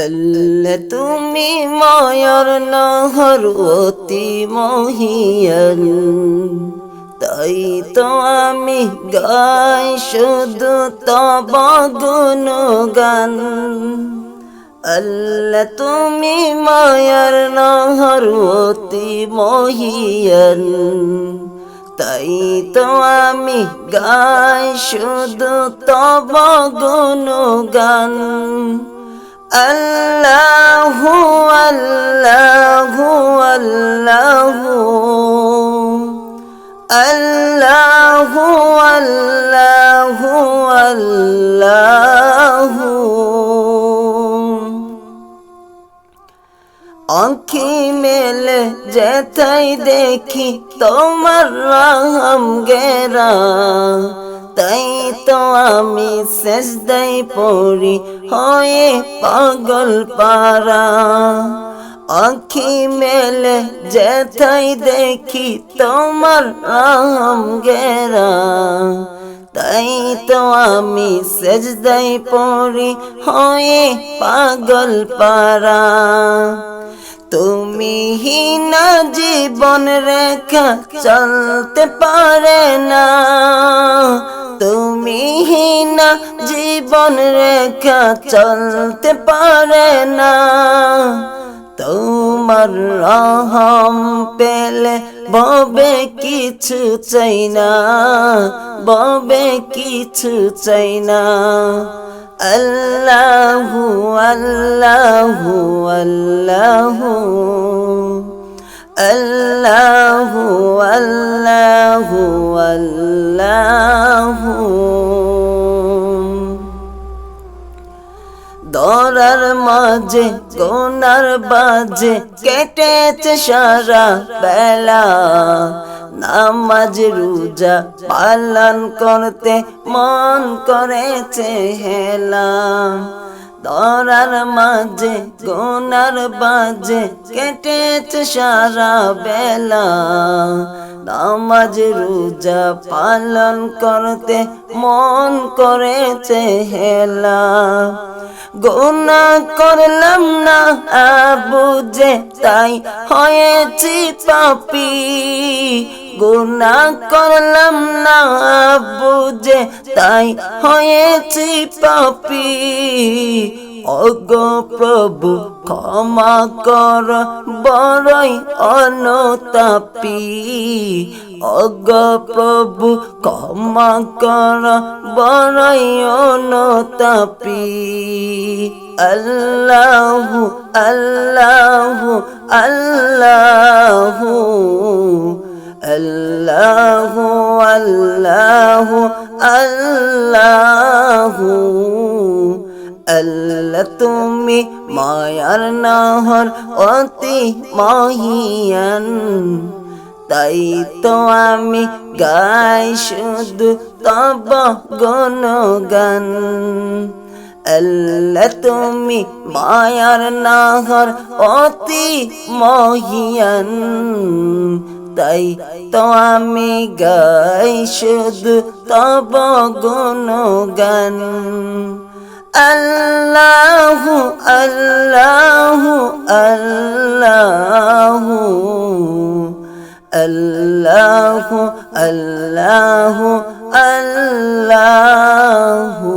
আল্লাহ তুমি মায়ার নহর অতি মহিয়ান, তাই তো আমি গাই শুধু তব গুণগান। আল্লাহ তুমি মায়ার নহর অতি মহিয়ান, তাই তো আমি গাই শুধু তব গুণগান। আল্লাহু আল্লাহু আল্লাহু আল্লাহু আল্লাহু আল্লাহু। আঁখি মেলে যেথায় দেখি তোমার রহম গেরা, তাই তো আমি সেজদায় পড়ি হয়ে পাগল পারা। আঁখি মেলে যেথায় দেখি তোমার রহম গেরা, তাই তো আমি সেজদায় পড়ি হয়ে পাগল পারা। তুমি হিনা জীবন রেখা চলতে পারে না, তুমি হিনা জীবন রেখা চলতে পারে না। তোমার রহম পেলে ববে কিছু চাই না, ববে কিছু চাই না। আল্লাহু আল্লাহু আল্লাহু আল্লাহু আল্লাহু আল্লাহু। দরার মাঝে গোনার বাজে কেটেছে সারা বেলা, নামাজ রোজা পালন করতে মন করেছে হেলা। দরার মাঝে গোনার বাজে কেটেছে সারা বেলা, নামাজ রোজা পালন করতে মন করেছে হেলা। গুনাহ করলাম না বুঝে তাই হয়েছি পাপী, গুনাহ করলাম না বুঝে তাই হয়েছি পাপী। ওগো প্রভু ক্ষমা কর বড়ই অনুতাপী, ওগো প্রভু ক্ষমা কর বড়ই অনুতাপী। আল্লাহু আল্লাহু আল্লাহু আল্লাহু আল্লাহু আল্লাহু। আল্লাহ তুমি মায়ার নহর অতি মহিয়ান, তাই তো আমি গাই শুধু তব গুণগান। আল্লাহ তুমি মায়ার নহর অতি মহিয়ান, তাই তো আমি গাই শুধু তব গুণগান। আল্লাহু আল্লাহু আল্লাহু আল্লাহু আল্লাহু আল্লাহু।